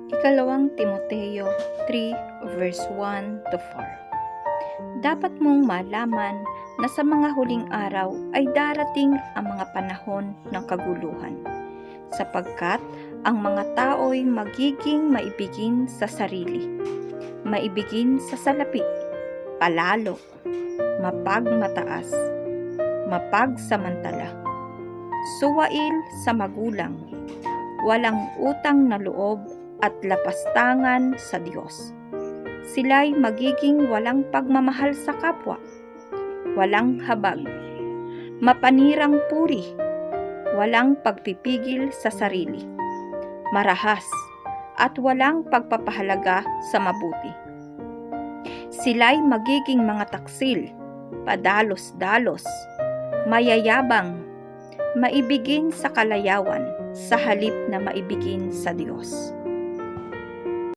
Ikalawang Timoteo 3 verse 1 to 4. Dapat mong malaman na sa mga huling araw ay darating ang mga panahon ng kaguluhan, sapagkat ang mga tao'y magiging maibigin sa sarili, maibigin sa salapi, palalo, mapagmataas, mapagsamantala, suwail sa magulang, walang utang na loob at lapastangan sa Diyos. Sila'y magiging walang pagmamahal sa kapwa, walang habag, mapanirang puri, walang pagpipigil sa sarili, marahas, at walang pagpapahalaga sa mabuti. Sila'y magiging mga taksil, padalos-dalos, mayayabang, maibigin sa kalayawan sa halip na maibigin sa Diyos.